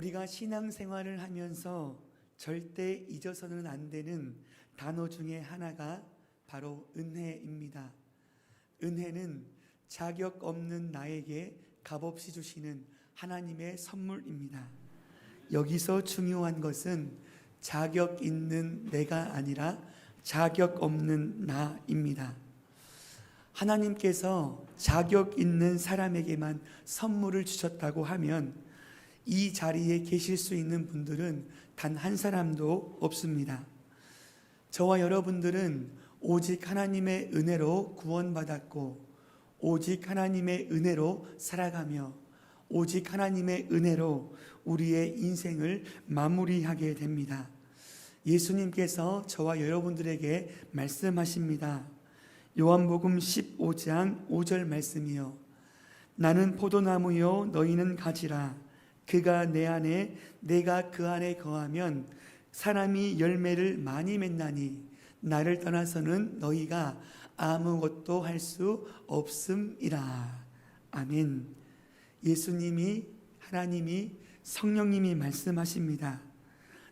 우리가 신앙생활을 하면서 절대 잊어서는 안 되는 단어 중에 하나가 바로 은혜입니다. 은혜는 자격 없는 나에게 값없이 주시는 하나님의 선물입니다. 여기서 중요한 것은 자격 있는 내가 아니라 자격 없는 나입니다. 하나님께서 자격 있는 사람에게만 선물을 주셨다고 하면 이 자리에 계실 수 있는 분들은 단 한 사람도 없습니다. 저와 여러분들은 오직 하나님의 은혜로 구원받았고, 오직 하나님의 은혜로 살아가며, 오직 하나님의 은혜로 우리의 인생을 마무리하게 됩니다. 예수님께서 저와 여러분들에게 말씀하십니다. 요한복음 15장 5절 말씀이요, 나는 포도나무요 너희는 가지라. 그가 내 안에 내가 그 안에 거하면 사람이 열매를 많이 맺나니 나를 떠나서는 너희가 아무것도 할 수 없음이라. 아멘. 예수님이, 하나님이, 성령님이 말씀하십니다.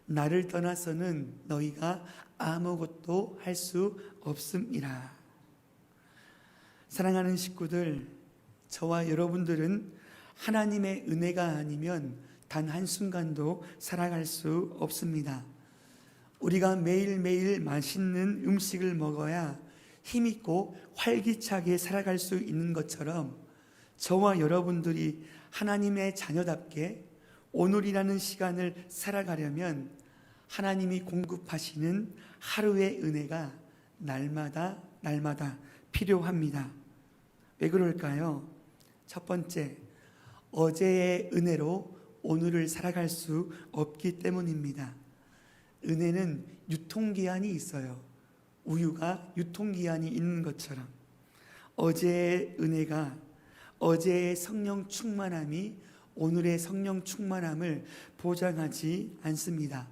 나를 떠나서는 너희가 아무것도 할 수 없음이라. 사랑하는 식구들, 저와 여러분들은 하나님의 은혜가 아니면 단 한순간도 살아갈 수 없습니다. 우리가 매일매일 맛있는 음식을 먹어야 힘있고 활기차게 살아갈 수 있는 것처럼 저와 여러분들이 하나님의 자녀답게 오늘이라는 시간을 살아가려면 하나님이 공급하시는 하루의 은혜가 날마다 필요합니다. 왜 그럴까요? 첫 번째, 어제의 은혜로 오늘을 살아갈 수 없기 때문입니다. 은혜는 유통기한이 있어요. 우유가 유통기한이 있는 것처럼 어제의 은혜가, 어제의 성령 충만함이 오늘의 성령 충만함을 보장하지 않습니다.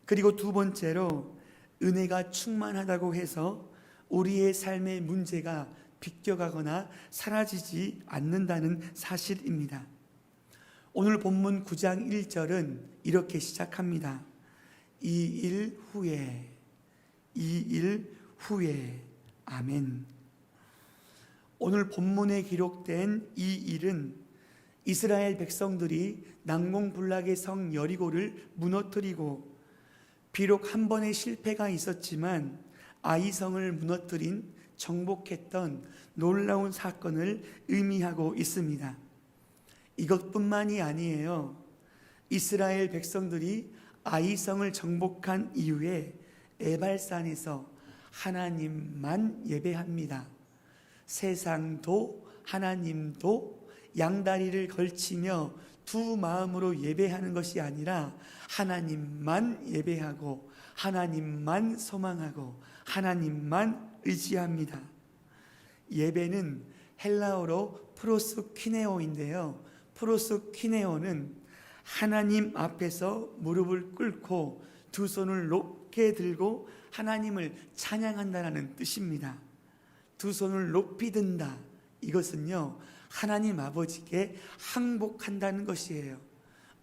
그리고 두 번째로, 은혜가 충만하다고 해서 우리의 삶의 문제가 비껴가거나 사라지지 않는다는 사실입니다. 오늘 본문 9장 1절은 이렇게 시작합니다. 이 일 후에 아멘. 오늘 본문에 기록된 이 일은 이스라엘 백성들이 난공불락의 성 여리고를 무너뜨리고, 비록 한 번의 실패가 있었지만 아이성을 무너뜨린, 정복했던 놀라운 사건을 의미하고 있습니다. 이것뿐만이 아니에요. 이스라엘 백성들이 아이성을 정복한 이후에 에발산에서 하나님만 예배합니다. 세상도 하나님도 양다리를 걸치며 두 마음으로 예배하는 것이 아니라 하나님만 예배하고 하나님만 소망하고 하나님만 의지합니다. 예배는 헬라어로 프로스퀴네오인데요, 프로스퀴네오는 하나님 앞에서 무릎을 꿇고 두 손을 높게 들고 하나님을 찬양한다는 뜻입니다. 두 손을 높이 든다, 이것은요 하나님 아버지께 항복한다는 것이에요.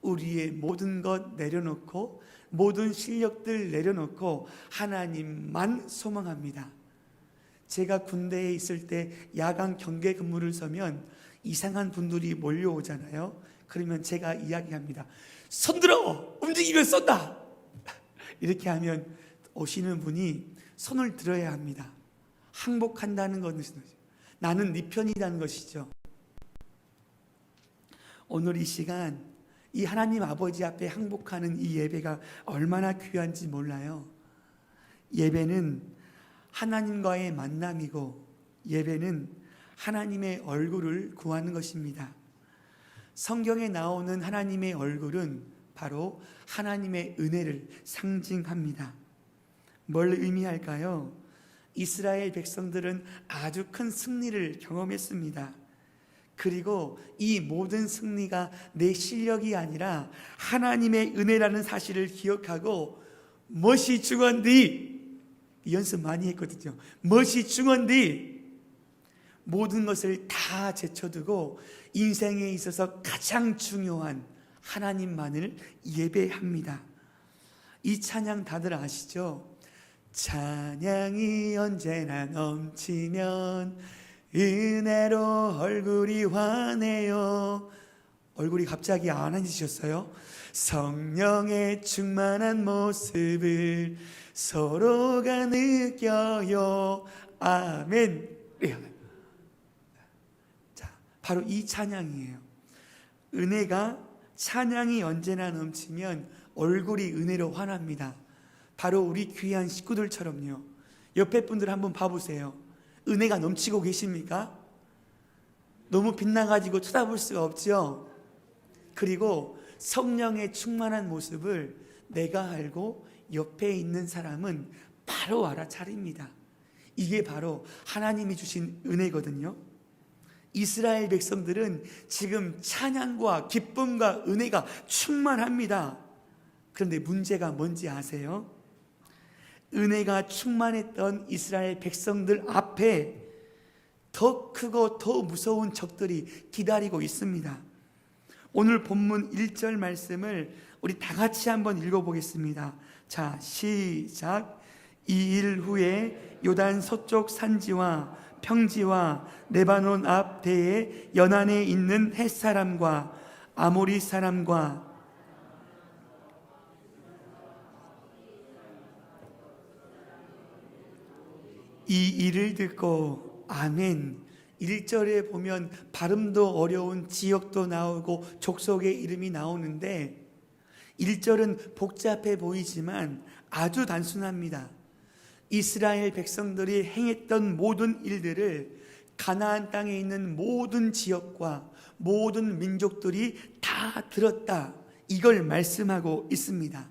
우리의 모든 것 내려놓고, 모든 실력들 내려놓고 하나님만 소망합니다. 제가 군대에 있을 때 야간 경계 근무를 서면 이상한 분들이 몰려오잖아요. 그러면 제가 이야기합니다. 손들어! 움직이면 쏜다! 이렇게 하면 오시는 분이 손을 들어야 합니다. 항복한다는 것은 나는 네 편이라는 것이죠. 오늘 이 시간, 이 하나님 아버지 앞에 항복하는 이 예배가 얼마나 귀한지 몰라요. 예배는 하나님과의 만남이고, 예배는 하나님의 얼굴을 구하는 것입니다. 성경에 나오는 하나님의 얼굴은 바로 하나님의 은혜를 상징합니다. 뭘 의미할까요? 이스라엘 백성들은 아주 큰 승리를 경험했습니다. 그리고 이 모든 승리가 내 실력이 아니라 하나님의 은혜라는 사실을 기억하고, 멋이 중한디, 연습 많이 했거든요. 멋이 중한디, 모든 것을 다 제쳐두고 인생에 있어서 가장 중요한 하나님만을 예배합니다. 이 찬양 다들 아시죠? 찬양이 언제나 넘치면 은혜로 얼굴이 환해요. 얼굴이 갑자기 안 환해지셨어요? 성령의 충만한 모습을 서로가 느껴요. 아멘. 자, 바로 이 찬양이에요. 은혜가, 찬양이 언제나 넘치면 얼굴이 은혜로 환합니다. 바로 우리 귀한 식구들처럼요. 옆에 분들 한번 봐보세요. 은혜가 넘치고 계십니까? 너무 빛나가지고 쳐다볼 수가 없죠. 그리고 성령의 충만한 모습을 내가 알고 옆에 있는 사람은 바로 알아차립니다. 이게 바로 하나님이 주신 은혜거든요. 이스라엘 백성들은 지금 찬양과 기쁨과 은혜가 충만합니다. 그런데 문제가 뭔지 아세요? 은혜가 충만했던 이스라엘 백성들 앞에 더 크고 더 무서운 적들이 기다리고 있습니다. 오늘 본문 1절 말씀을 우리 다 같이 한번 읽어보겠습니다. 자, 시작. 2일 후에 요단 서쪽 산지와 평지와 레바논 앞 대에 연안에 있는 헷사람과 아모리 사람과 이 일을 듣고, 아멘. 1절에 보면 발음도 어려운 지역도 나오고 족속의 이름이 나오는데 1절은 복잡해 보이지만 아주 단순합니다. 이스라엘 백성들이 행했던 모든 일들을 가나안 땅에 있는 모든 지역과 모든 민족들이 다 들었다, 이걸 말씀하고 있습니다.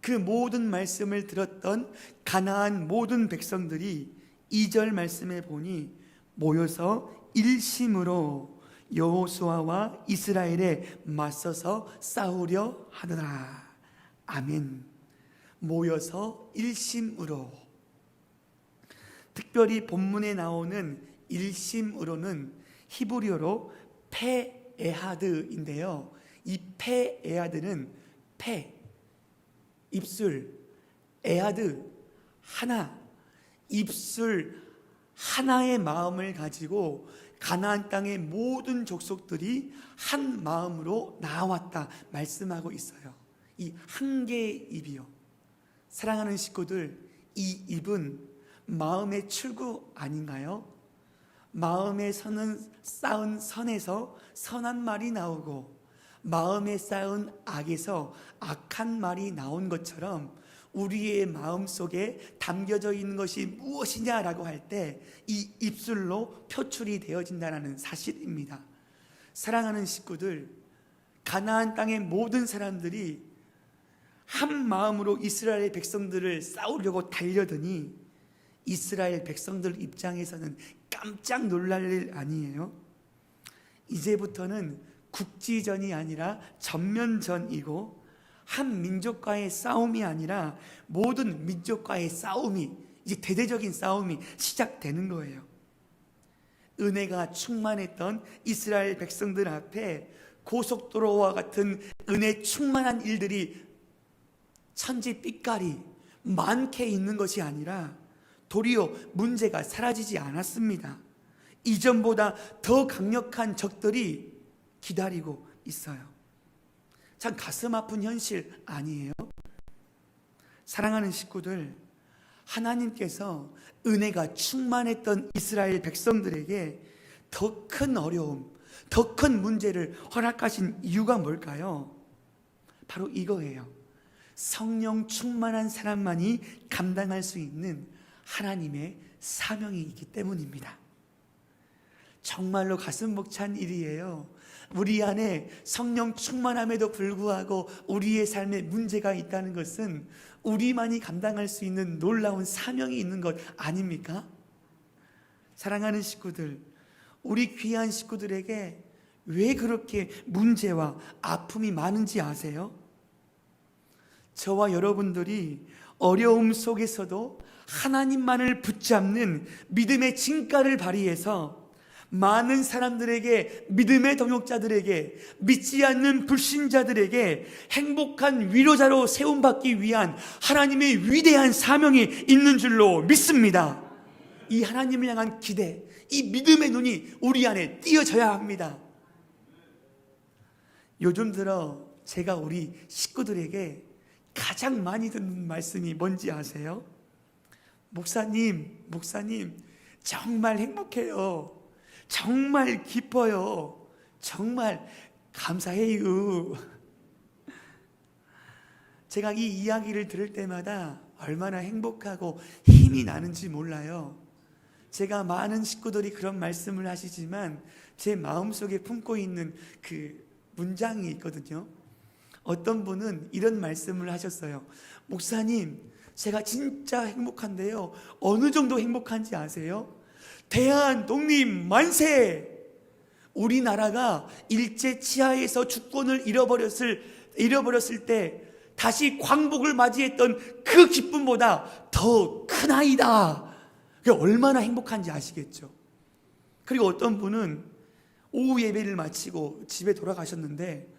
그 모든 말씀을 들었던 가나안 모든 백성들이 2절 말씀에 보니 모여서 일심으로 여호수아와 이스라엘에 맞서서 싸우려 하더라. 아멘. 모여서 일심으로. 특별히 본문에 나오는 일심으로는 히브리어로 페에하드인데요. 이 페에하드는 입술, 에하드, 하나, 입술 하나의 마음을 가지고 가나안 땅의 모든 족속들이 한 마음으로 나왔다 말씀하고 있어요. 이 한 개의 입이요. 사랑하는 식구들, 이 입은 마음의 출구 아닌가요? 마음에 쌓은 선에서 선한 말이 나오고 마음에 쌓은 악에서 악한 말이 나온 것처럼 우리의 마음속에 담겨져 있는 것이 무엇이냐라고 할 때 이 입술로 표출이 되어진다는 사실입니다. 사랑하는 식구들, 가나안 땅의 모든 사람들이 한 마음으로 이스라엘 백성들을 싸우려고 달려드니 이스라엘 백성들 입장에서는 깜짝 놀랄 일 아니에요? 이제부터는 국지전이 아니라 전면전이고 한 민족과의 싸움이 아니라 모든 민족과의 싸움이, 이제 대대적인 싸움이 시작되는 거예요. 은혜가 충만했던 이스라엘 백성들 앞에 고속도로와 같은 은혜 충만한 일들이 천지빛깔이 많게 있는 것이 아니라 도리어 문제가 사라지지 않았습니다. 이전보다 더 강력한 적들이 기다리고 있어요. 참 가슴 아픈 현실 아니에요? 사랑하는 식구들, 하나님께서 은혜가 충만했던 이스라엘 백성들에게 더 큰 어려움, 더 큰 문제를 허락하신 이유가 뭘까요? 바로 이거예요. 성령 충만한 사람만이 감당할 수 있는 하나님의 사명이 있기 때문입니다. 정말로 가슴 벅찬 일이에요. 우리 안에 성령 충만함에도 불구하고 우리의 삶에 문제가 있다는 것은 우리만이 감당할 수 있는 놀라운 사명이 있는 것 아닙니까? 사랑하는 식구들, 우리 귀한 식구들에게 왜 그렇게 문제와 아픔이 많은지 아세요? 저와 여러분들이 어려움 속에서도 하나님만을 붙잡는 믿음의 진가를 발휘해서 많은 사람들에게, 믿음의 동역자들에게, 믿지 않는 불신자들에게 행복한 위로자로 세움받기 위한 하나님의 위대한 사명이 있는 줄로 믿습니다. 이 하나님을 향한 기대, 이 믿음의 눈이 우리 안에 띄어져야 합니다. 요즘 들어 제가 우리 식구들에게 가장 많이 듣는 말씀이 뭔지 아세요? 목사님, 정말 행복해요. 정말 기뻐요. 정말 감사해요. 제가 이 이야기를 들을 때마다 얼마나 행복하고 힘이 나는지 몰라요. 제가 많은 식구들이 그런 말씀을 하시지만 제 마음속에 품고 있는 그 문장이 있거든요. 어떤 분은 이런 말씀을 하셨어요. 목사님, 제가 진짜 행복한데요. 어느 정도 행복한지 아세요? 대한 독립 만세! 우리나라가 일제 치하에서 주권을 잃어버렸을 때 다시 광복을 맞이했던 그 기쁨보다 더 큰 아이다. 그게 얼마나 행복한지 아시겠죠? 그리고 어떤 분은 오후 예배를 마치고 집에 돌아가셨는데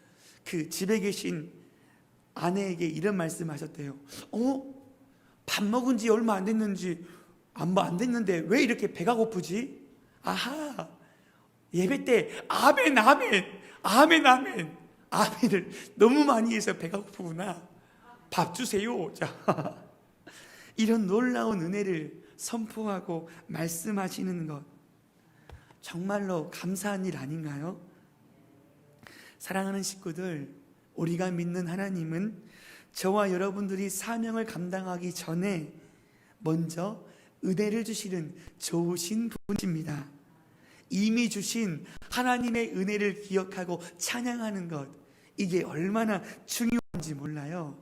그 집에 계신 아내에게 이런 말씀하셨대요. 밥 먹은 지 얼마 안 됐는데 왜 이렇게 배가 고프지? 아하, 예배 때 아멘을 너무 많이 해서 배가 고프구나. 밥 주세요. 자, 이런 놀라운 은혜를 선포하고 말씀하시는 것, 정말로 감사한 일 아닌가요? 사랑하는 식구들, 우리가 믿는 하나님은 저와 여러분들이 사명을 감당하기 전에 먼저 은혜를 주시는 좋으신 분이십니다. 이미 주신 하나님의 은혜를 기억하고 찬양하는 것, 이게 얼마나 중요한지 몰라요.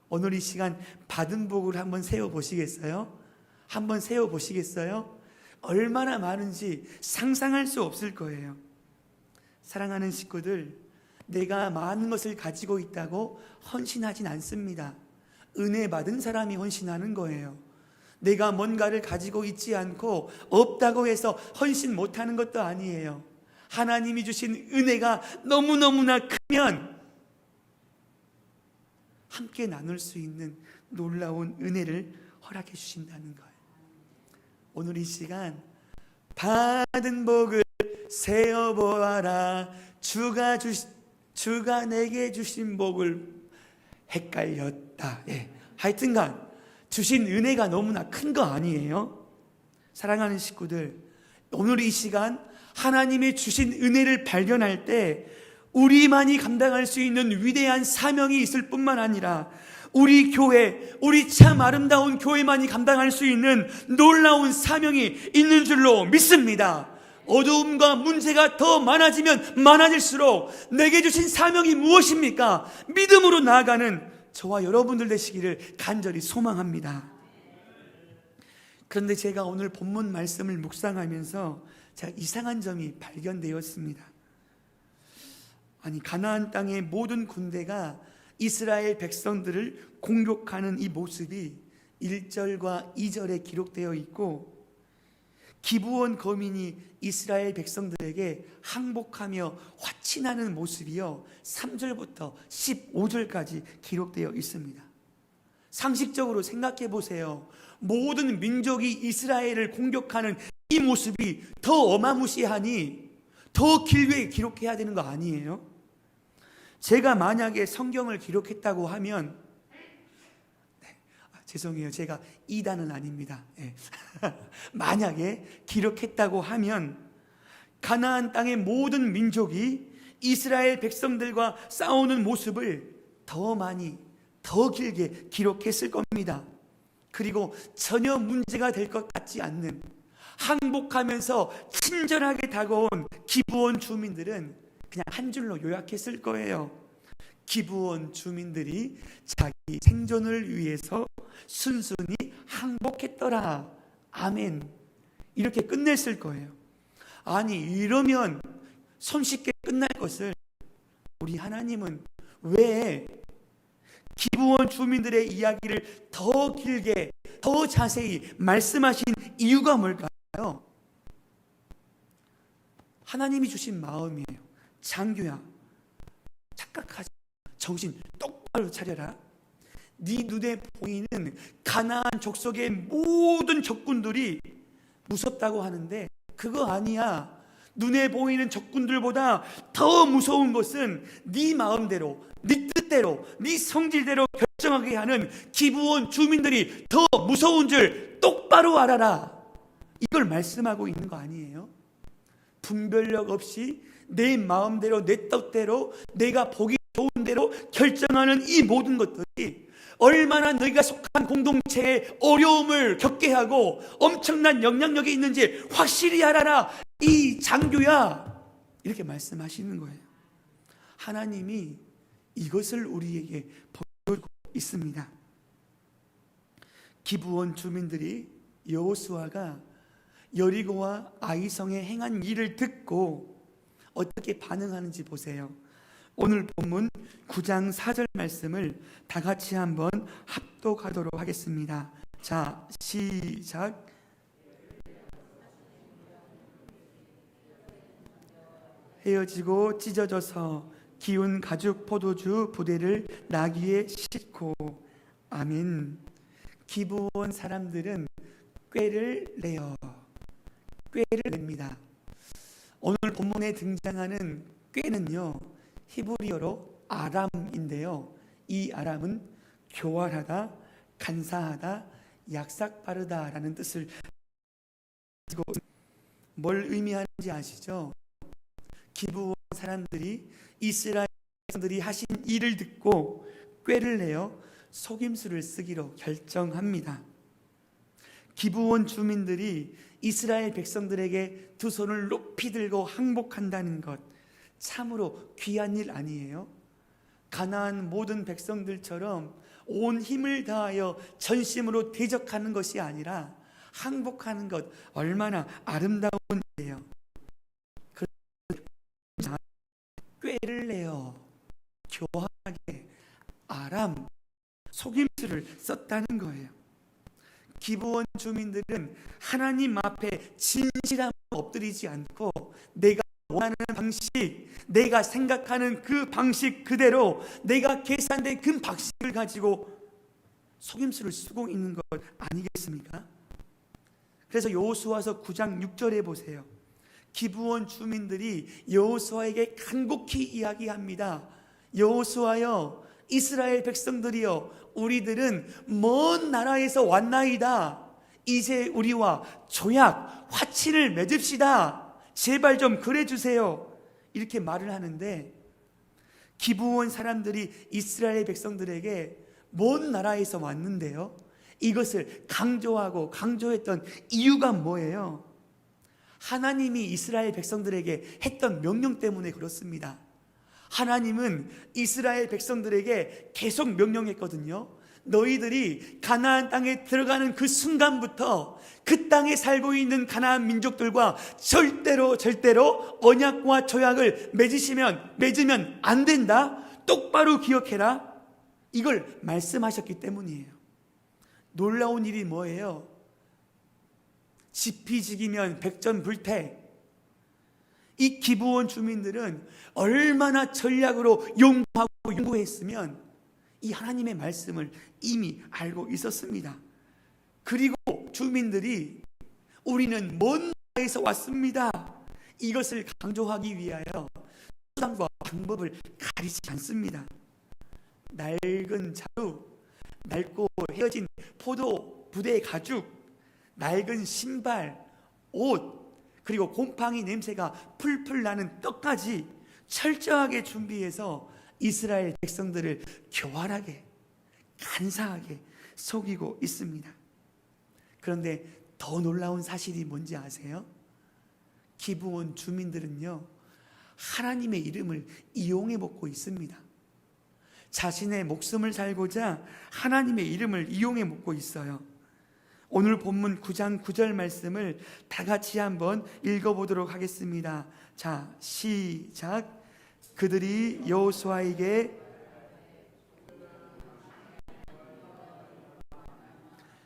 오늘 이 시간 받은 복을 한번 세워보시겠어요? 한번 세워보시겠어요? 얼마나 많은지 상상할 수 없을 거예요. 사랑하는 식구들, 내가 많은 것을 가지고 있다고 헌신하진 않습니다. 은혜 받은 사람이 헌신하는 거예요. 내가 뭔가를 가지고 있지 않고 없다고 해서 헌신 못하는 것도 아니에요. 하나님이 주신 은혜가 너무너무나 크면 함께 나눌 수 있는 놀라운 은혜를 허락해 주신다는 거예요. 오늘 이 시간 받은 복을 세어보아라. 주가 내게 주신 복을 헷갈렸다. 하여튼간 주신 은혜가 너무나 큰 거 아니에요? 사랑하는 식구들, 오늘 이 시간 하나님의 주신 은혜를 발견할 때 우리만이 감당할 수 있는 위대한 사명이 있을 뿐만 아니라 우리 교회, 우리 참 아름다운 교회만이 감당할 수 있는 놀라운 사명이 있는 줄로 믿습니다. 어두움과 문제가 더 많아지면 많아질수록 내게 주신 사명이 무엇입니까? 믿음으로 나아가는 저와 여러분들 되시기를 간절히 소망합니다. 그런데 제가 오늘 본문 말씀을 묵상하면서 제가 이상한 점이 발견되었습니다. 아니, 가나안 땅의 모든 군대가 이스라엘 백성들을 공격하는 이 모습이 1절과 2절에 기록되어 있고, 기브온 거민이 이스라엘 백성들에게 항복하며 화친하는 모습이요 3절부터 15절까지 기록되어 있습니다. 상식적으로 생각해 보세요. 모든 민족이 이스라엘을 공격하는 이 모습이 더 어마무시하니 더 길게 기록해야 되는 거 아니에요? 제가 만약에 성경을 기록했다고 하면, 죄송해요, 제가 이단은 아닙니다. 만약에 기록했다고 하면 가나안 땅의 모든 민족이 이스라엘 백성들과 싸우는 모습을 더 많이, 더 길게 기록했을 겁니다. 그리고 전혀 문제가 될 것 같지 않는, 항복하면서 친절하게 다가온 기브온 주민들은 그냥 한 줄로 요약했을 거예요. 기브온 주민들이 자기 생존을 위해서 순순히 항복했더라. 아멘. 이렇게 끝냈을 거예요. 아니, 이러면 손쉽게 끝날 것을 우리 하나님은 왜 기브온 주민들의 이야기를 더 길게, 더 자세히 말씀하신 이유가 뭘까요? 하나님이 주신 마음이에요. 장교야, 착각하지, 정신 똑바로 차려라. 네 눈에 보이는 가나안 족속의 모든 적군들이 무섭다고 하는데 그거 아니야. 눈에 보이는 적군들보다 더 무서운 것은 네 마음대로, 네 뜻대로, 네 성질대로 결정하게 하는 기브온 주민들이 더 무서운 줄 똑바로 알아라. 이걸 말씀하고 있는 거 아니에요? 분별력 없이 내 마음대로, 내 뜻대로, 내가 보기 좋은 대로 결정하는 이 모든 것들이 얼마나 너희가 속한 공동체에 어려움을 겪게 하고 엄청난 영향력이 있는지 확실히 알아라. 이 장교야, 이렇게 말씀하시는 거예요. 하나님이 이것을 우리에게 보여주고 있습니다. 기브온 주민들이 여호수아가 여리고와 아이성에 행한 일을 듣고 어떻게 반응하는지 보세요. 오늘 본문 9장 4절 말씀을 다 같이 한번 합독하도록 하겠습니다. 자, 시작. 헤어지고 찢어져서 기운 가죽 포도주 부대를 나귀에 싣고. 아멘. 기브온 사람들은 꾀를 내요. 꾀를 냅니다. 오늘 본문에 등장하는 꾀는요, 히브리어로 아람인데요, 이 아람은 교활하다, 간사하다, 약삭빠르다라는 뜻을 가지고, 뭘 의미하는지 아시죠? 기브온 사람들이 이스라엘 백성들이 하신 일을 듣고 꾀를 내어 속임수를 쓰기로 결정합니다. 기브온 주민들이 이스라엘 백성들에게 두 손을 높이 들고 항복한다는 것, 참으로 귀한 일 아니에요? 가나안 모든 백성들처럼 온 힘을 다하여 전심으로 대적하는 것이 아니라 항복하는 것, 얼마나 아름다운 일이에요. 꾀를 내어 교활하게 아람, 속임수를 썼다는 거예요. 기브온 주민들은 하나님 앞에 진실함을 엎드리지 않고 내가 원하는 방식, 내가 생각하는 그 방식 그대로, 내가 계산된 그 방식을 가지고 속임수를 쓰고 있는 것 아니겠습니까? 그래서 여호수아서 9장 6절에 보세요. 기브온 주민들이 여호수아에게 간곡히 이야기합니다. 여호수아여, 이스라엘 백성들이여, 우리들은 먼 나라에서 왔나이다. 이제 우리와 조약, 화친을 맺읍시다. 제발 좀 그래 주세요. 이렇게 말을 하는데, 기브온 사람들이 이스라엘 백성들에게 먼 나라에서 왔는데요, 이것을 강조했던 이유가 뭐예요? 하나님이 이스라엘 백성들에게 했던 명령 때문에 그렇습니다. 하나님은 이스라엘 백성들에게 계속 명령했거든요. 너희들이 가나안 땅에 들어가는 그 순간부터 그 땅에 살고 있는 가나안 민족들과 절대로 언약과 조약을 맺으면 안 된다. 똑바로 기억해라. 이걸 말씀하셨기 때문이에요. 놀라운 일이 뭐예요? 지피지기면 백전불태. 이 기브온 주민들은 얼마나 전략으로 연구했으면 이 하나님의 말씀을 이미 알고 있었습니다. 그리고 주민들이 우리는 먼 나라에서 왔습니다, 이것을 강조하기 위하여 수단과 방법을 가리지 않습니다. 낡은 자루, 낡고 헤어진 포도 부대 가죽, 낡은 신발, 옷, 그리고 곰팡이 냄새가 풀풀 나는 떡까지 철저하게 준비해서 이스라엘 백성들을 교활하게, 간사하게 속이고 있습니다. 그런데 더 놀라운 사실이 뭔지 아세요? 기브온 주민들은요, 하나님의 이름을 이용해 먹고 있습니다. 자신의 목숨을 살고자 하나님의 이름을 이용해 먹고 있어요. 오늘 본문 9장 9절 말씀을 다 같이 한번 읽어보도록 하겠습니다. 자, 시작. 그들이 여호수아에게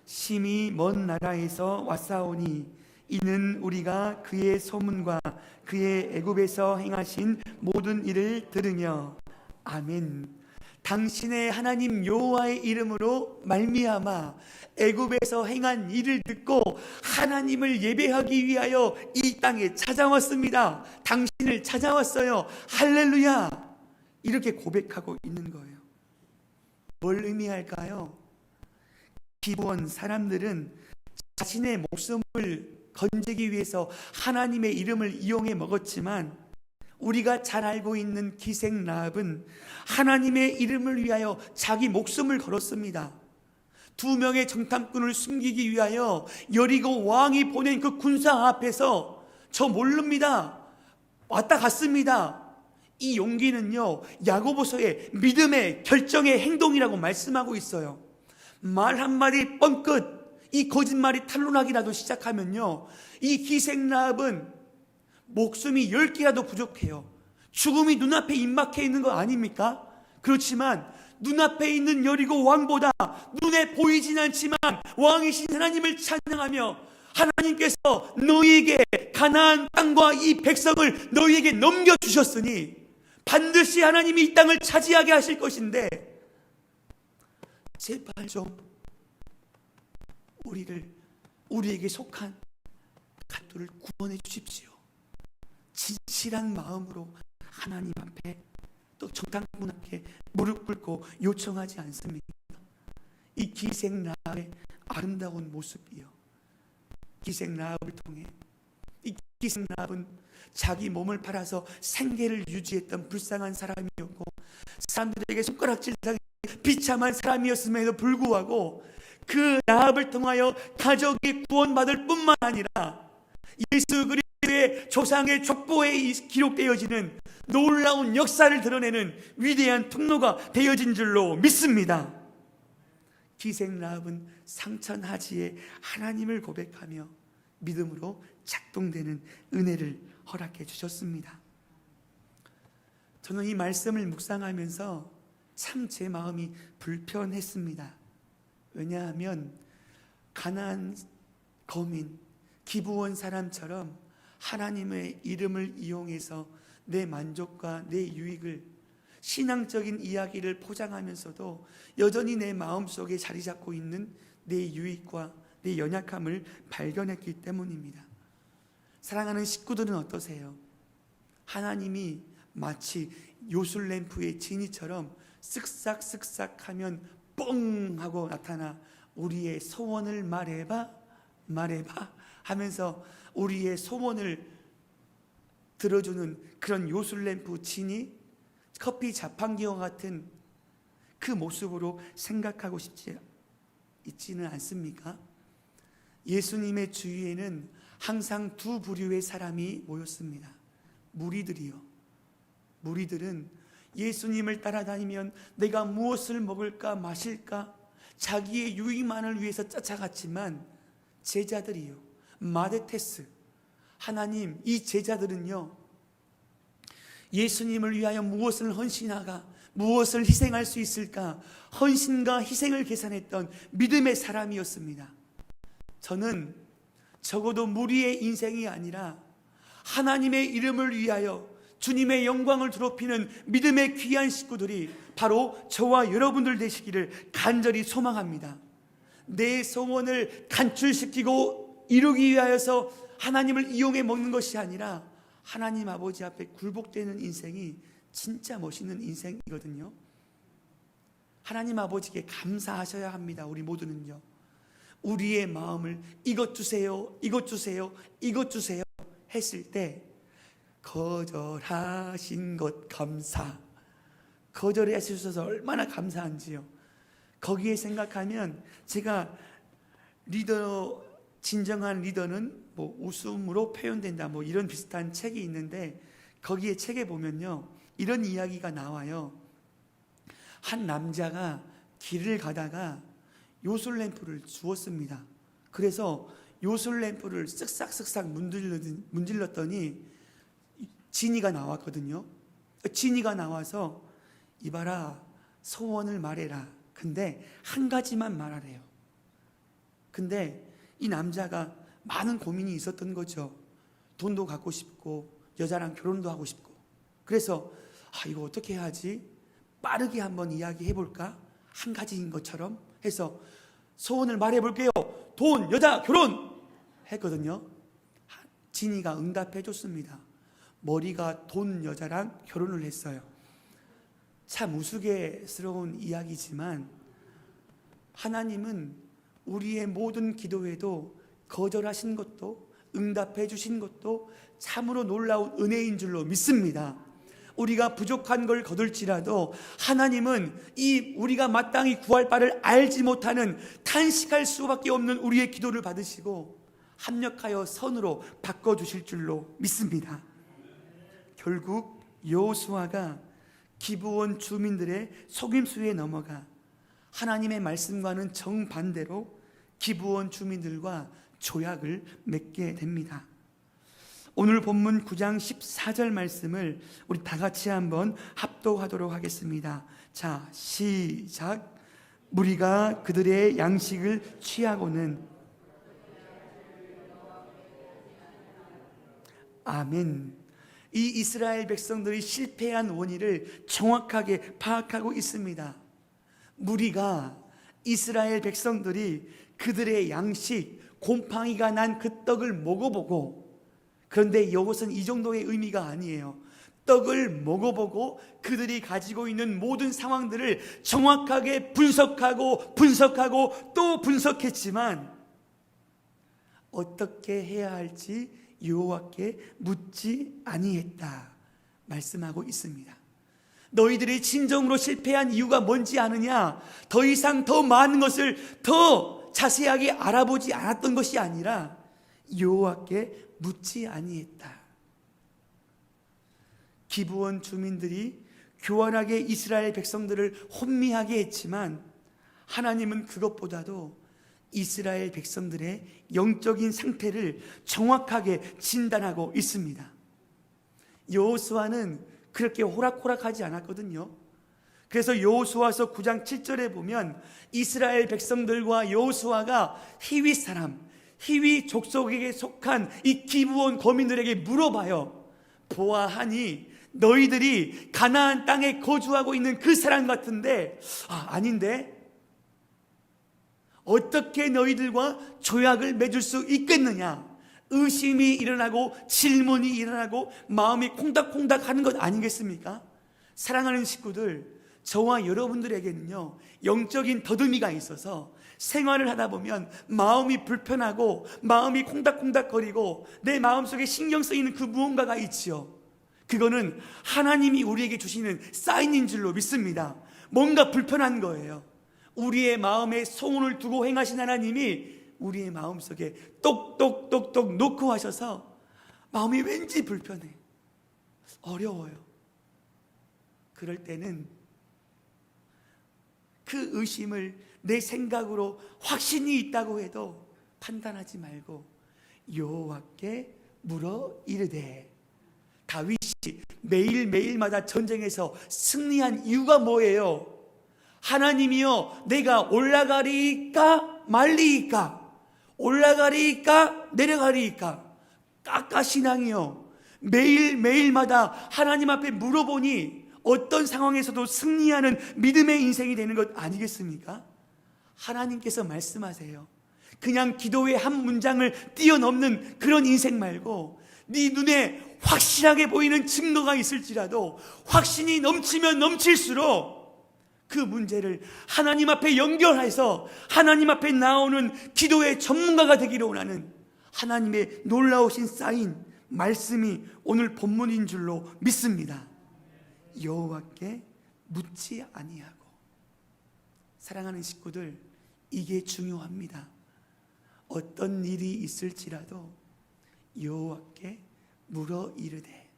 심히 먼 나라에서 왔사오니 이는 우리가 그의 소문과 그의 애굽에서 행하신 모든 일을 들으며 아멘. 당신의 하나님 여호와의 이름으로 말미암아 애굽에서 행한 일을 듣고 하나님을 예배하기 위하여 이 땅에 찾아왔습니다. 당신을 찾아왔어요. 할렐루야. 이렇게 고백하고 있는 거예요. 뭘 의미할까요? 기브온 사람들은 자신의 목숨을 건지기 위해서 하나님의 이름을 이용해 먹었지만, 우리가 잘 알고 있는 기생 라합은 하나님의 이름을 위하여 자기 목숨을 걸었습니다. 2명의 정탐꾼을 숨기기 위하여 여리고 왕이 보낸 그 군사 앞에서 저 모릅니다, 왔다 갔습니다. 이 용기는요, 야고보서의 믿음의 결정의 행동이라고 말씀하고 있어요. 말 한마디 뻥끗, 이 거짓말이 탄로나기라도 시작하면요, 이 기생 라합은 목숨이 10개라도 부족해요. 죽음이 눈앞에 임박해 있는 거 아닙니까? 그렇지만 눈앞에 있는 여리고 왕보다 눈에 보이진 않지만 왕이신 하나님을 찬양하며, 하나님께서 너희에게 가나안 땅과 이 백성을 너희에게 넘겨주셨으니 반드시 하나님이 이 땅을 차지하게 하실 것인데, 제발 좀 우리에게 속한 갓도를 구원해 주십시오. 진실한 마음으로 하나님 앞에, 또 정탐꾼 앞에 무릎 꿇고 요청하지 않습니다. 이 기생 라합의 아름다운 모습이요, 기생 라합을 통해, 이 기생 라합은 자기 몸을 팔아서 생계를 유지했던 불쌍한 사람이었고, 사람들에게 손가락질 당해 비참한 사람이었음에도 불구하고 그 라합을 통하여 가족이 구원받을 뿐만 아니라 예수 그리스도의 조상의 족보에 기록되어지는 놀라운 역사를 드러내는 위대한 통로가 되어진 줄로 믿습니다. 기생 라합은 상천하지에 하나님을 고백하며 믿음으로 작동되는 은혜를 허락해 주셨습니다. 저는 이 말씀을 묵상하면서 참 제 마음이 불편했습니다. 왜냐하면 가나안 거민, 기브온 사람처럼 하나님의 이름을 이용해서 내 만족과 내 유익을, 신앙적인 이야기를 포장하면서도 여전히 내 마음속에 자리 잡고 있는 내 유익과 내 연약함을 발견했기 때문입니다. 사랑하는 식구들은 어떠세요? 하나님이 마치 요술램프의 지니처럼 쓱싹쓱싹 하면 뻥 하고 나타나 우리의 소원을 말해봐 하면서 우리의 소원을 들어주는 그런 요술램프 진이 커피 자판기와 같은 그 모습으로 생각하고 싶지 있지는 않습니까? 예수님의 주위에는 항상 두 부류의 사람이 모였습니다. 무리들은 예수님을 따라다니면 내가 무엇을 먹을까 마실까 자기의 유익만을 위해서 쫓아갔지만, 제자들이요, 마데테스, 하나님, 이 제자들은요, 예수님을 위하여 무엇을 헌신하가, 무엇을 희생할 수 있을까, 헌신과 희생을 계산했던 믿음의 사람이었습니다. 저는 적어도 무리의 인생이 아니라 하나님의 이름을 위하여 주님의 영광을 드높이는 믿음의 귀한 식구들이 바로 저와 여러분들 되시기를 간절히 소망합니다. 내 소원을 간출시키고 이루기 위하여서 하나님을 이용해 먹는 것이 아니라 하나님 아버지 앞에 굴복되는 인생이 진짜 멋있는 인생이거든요. 하나님 아버지께 감사하셔야 합니다. 우리 모두는요, 우리의 마음을 이것 주세요, 이것 주세요, 이것 주세요 했을 때 거절하신 것 감사, 거절해 주셔서 얼마나 감사한지요. 거기에 생각하면, 제가 진정한 리더는 웃음으로 표현된다, 이런 비슷한 책이 있는데, 거기에 책에 보면요, 이런 이야기가 나와요. 한 남자가 길을 가다가 요술램프를 주웠습니다. 그래서 요술램프를 쓱싹쓱싹 문질렀더니 지니가 나왔거든요. 지니가 나와서 이봐라, 소원을 말해라. 근데 한 가지만 말하래요. 근데 이 남자가 많은 고민이 있었던 거죠. 돈도 갖고 싶고 여자랑 결혼도 하고 싶고. 그래서 이거 어떻게 해야지? 빠르게 한번 이야기해 볼까? 한 가지인 것처럼 해서 소원을 말해 볼게요. 돈, 여자, 결혼! 했거든요. 진이가 응답해 줬습니다. 머리가 돈 여자랑 결혼을 했어요. 참 우스갯스러운 이야기지만 하나님은 우리의 모든 기도에도 거절하신 것도 응답해 주신 것도 참으로 놀라운 은혜인 줄로 믿습니다. 우리가 부족한 걸 거둘지라도 하나님은 이 우리가 마땅히 구할 바를 알지 못하는 탄식할 수밖에 없는 우리의 기도를 받으시고 합력하여 선으로 바꿔주실 줄로 믿습니다. 결국 여호수아가 기브온 주민들의 속임수에 넘어가 하나님의 말씀과는 정반대로 기브온 주민들과 조약을 맺게 됩니다. 오늘 본문 9장 14절 말씀을 우리 다 같이 한번 합독하도록 하겠습니다. 자, 시작. 무리가 그들의 양식을 취하고는 아멘. 이 이스라엘 백성들이 실패한 원인을 정확하게 파악하고 있습니다. 무리가 이스라엘 백성들이 그들의 양식, 곰팡이가 난 그 떡을 먹어보고, 그런데 이것은 이 정도의 의미가 아니에요. 떡을 먹어보고 그들이 가지고 있는 모든 상황들을 정확하게 분석하고 또 분석했지만 어떻게 해야 할지 여호와께 묻지 아니했다 말씀하고 있습니다. 너희들이 진정으로 실패한 이유가 뭔지 아느냐? 더 이상 더 많은 것을 더 자세하게 알아보지 않았던 것이 아니라 여호와께 묻지 아니했다. 기브온 주민들이 교활하게 이스라엘 백성들을 혼미하게 했지만 하나님은 그것보다도 이스라엘 백성들의 영적인 상태를 정확하게 진단하고 있습니다. 여호수아는 그렇게 호락호락하지 않았거든요. 그래서 여호수아서 9장 7절에 보면 이스라엘 백성들과 여호수아가 히위 사람, 히위 족속에게 속한 이 기브온 거민들에게 물어봐요. 보아하니 너희들이 가나안 땅에 거주하고 있는 그 사람 같은데 아닌데 어떻게 너희들과 조약을 맺을 수 있겠느냐? 의심이 일어나고 질문이 일어나고 마음이 콩닥콩닥 하는 것 아니겠습니까? 사랑하는 식구들, 저와 여러분들에게는요 영적인 더듬이가 있어서 생활을 하다 보면 마음이 불편하고 마음이 콩닥콩닥거리고 내 마음속에 신경 쓰이는 그 무언가가 있지요. 그거는 하나님이 우리에게 주시는 사인인 줄로 믿습니다. 뭔가 불편한 거예요. 우리의 마음에 소원을 두고 행하신 하나님이 우리의 마음속에 똑똑똑똑 놓고 하셔서 마음이 왠지 불편해, 어려워요. 그럴 때는 그 의심을 내 생각으로 확신이 있다고 해도 판단하지 말고 여호와께 물어 이르되. 다윗이 매일매일마다 전쟁에서 승리한 이유가 뭐예요? 하나님이여 내가 올라가리이까 말리이까, 올라가리이까 내려가리이까. 까까신앙이요, 매일매일마다 하나님 앞에 물어보니 어떤 상황에서도 승리하는 믿음의 인생이 되는 것 아니겠습니까? 하나님께서 말씀하세요. 그냥 기도의 한 문장을 뛰어넘는 그런 인생 말고 네 눈에 확실하게 보이는 증거가 있을지라도 확신이 넘치면 넘칠수록 그 문제를 하나님 앞에 연결해서 하나님 앞에 나오는 기도의 전문가가 되기를 원하는 하나님의 놀라우신 사인, 말씀이 오늘 본문인 줄로 믿습니다. 여호와께 묻지 아니하고. 사랑하는 식구들, 이게 중요합니다. 어떤 일이 있을지라도 여호와께 물어 이르되.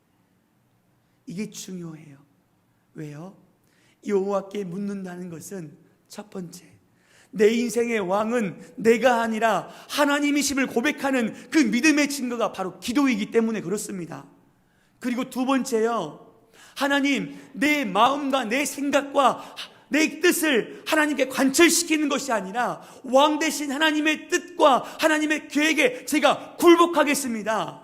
이게 중요해요. 왜요? 여호와께 묻는다는 것은 첫 번째, 내 인생의 왕은 내가 아니라 하나님이심을 고백하는 그 믿음의 증거가 바로 기도이기 때문에 그렇습니다. 그리고 두 번째요, 하나님, 내 마음과 내 생각과 내 뜻을 하나님께 관철시키는 것이 아니라 왕 대신 하나님의 뜻과 하나님의 계획에 제가 굴복하겠습니다.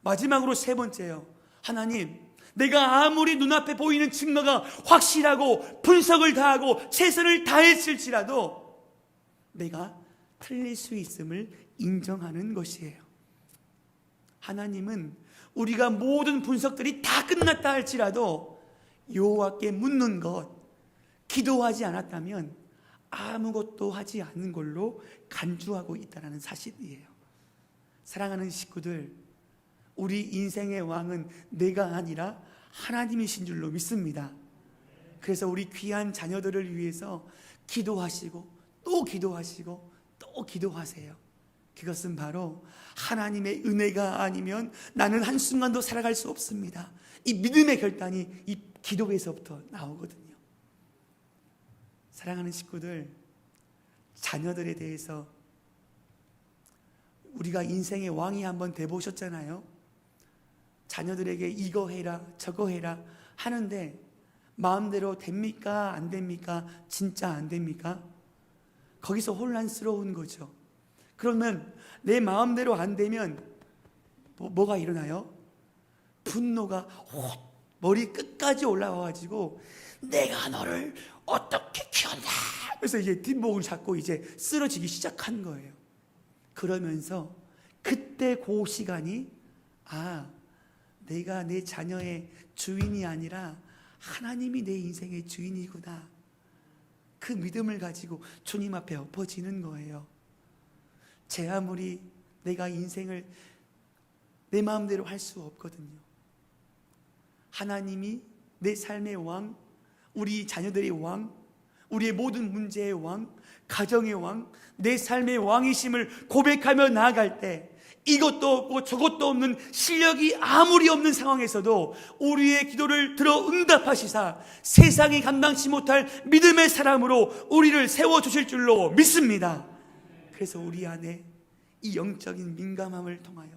마지막으로 세 번째요. 하나님, 내가 아무리 눈앞에 보이는 증거가 확실하고 분석을 다하고 최선을 다했을지라도 내가 틀릴 수 있음을 인정하는 것이에요. 하나님은 우리가 모든 분석들이 다 끝났다 할지라도 여호와께 묻는 것, 기도하지 않았다면 아무것도 하지 않는 걸로 간주하고 있다는 사실이에요. 사랑하는 식구들, 우리 인생의 왕은 내가 아니라 하나님이신 줄로 믿습니다. 그래서 우리 귀한 자녀들을 위해서 기도하시고 또 기도하시고 또 기도하세요. 그것은 바로 하나님의 은혜가 아니면 나는 한순간도 살아갈 수 없습니다. 이 믿음의 결단이 이 기도에서부터 나오거든요. 사랑하는 식구들, 자녀들에 대해서 우리가 인생의 왕이 한번 돼보셨잖아요. 자녀들에게 이거 해라 저거 해라 하는데 마음대로 됩니까? 안 됩니까? 진짜 안 됩니까? 거기서 혼란스러운 거죠. 그러면 내 마음대로 안 되면 뭐가 일어나요? 분노가 머리 끝까지 올라와가지고 내가 너를 어떻게 키웠나? 그래서 이제 뒷목을 잡고 이제 쓰러지기 시작한 거예요. 그러면서 그때 그 시간이 내가 내 자녀의 주인이 아니라 하나님이 내 인생의 주인이구나. 그 믿음을 가지고 주님 앞에 엎어지는 거예요. 제 아무리 내가 인생을 내 마음대로 할 수 없거든요. 하나님이 내 삶의 왕, 우리 자녀들의 왕, 우리의 모든 문제의 왕, 가정의 왕, 내 삶의 왕이심을 고백하며 나아갈 때 이것도 없고 저것도 없는 실력이 아무리 없는 상황에서도 우리의 기도를 들어 응답하시사 세상이 감당치 못할 믿음의 사람으로 우리를 세워주실 줄로 믿습니다. 그래서 우리 안에 이 영적인 민감함을 통하여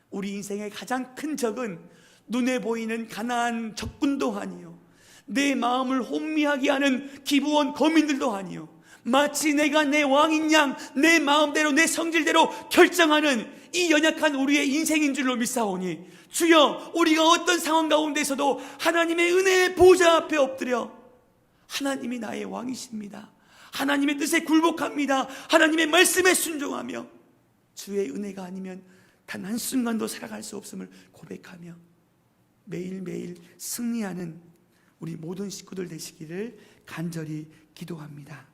우리 인생의 가장 큰 적은 눈에 보이는 가난한 적군도 아니요, 내 마음을 혼미하게 하는 기부원 거민들도 아니요, 마치 내가 내 왕인 양 내 마음대로 내 성질대로 결정하는 이 연약한 우리의 인생인 줄로 믿사오니 주여, 우리가 어떤 상황 가운데서도 하나님의 은혜의 보좌 앞에 엎드려 하나님이 나의 왕이십니다, 하나님의 뜻에 굴복합니다, 하나님의 말씀에 순종하며 주의 은혜가 아니면 단 한순간도 살아갈 수 없음을 고백하며 매일매일 승리하는 우리 모든 식구들 되시기를 간절히 기도합니다.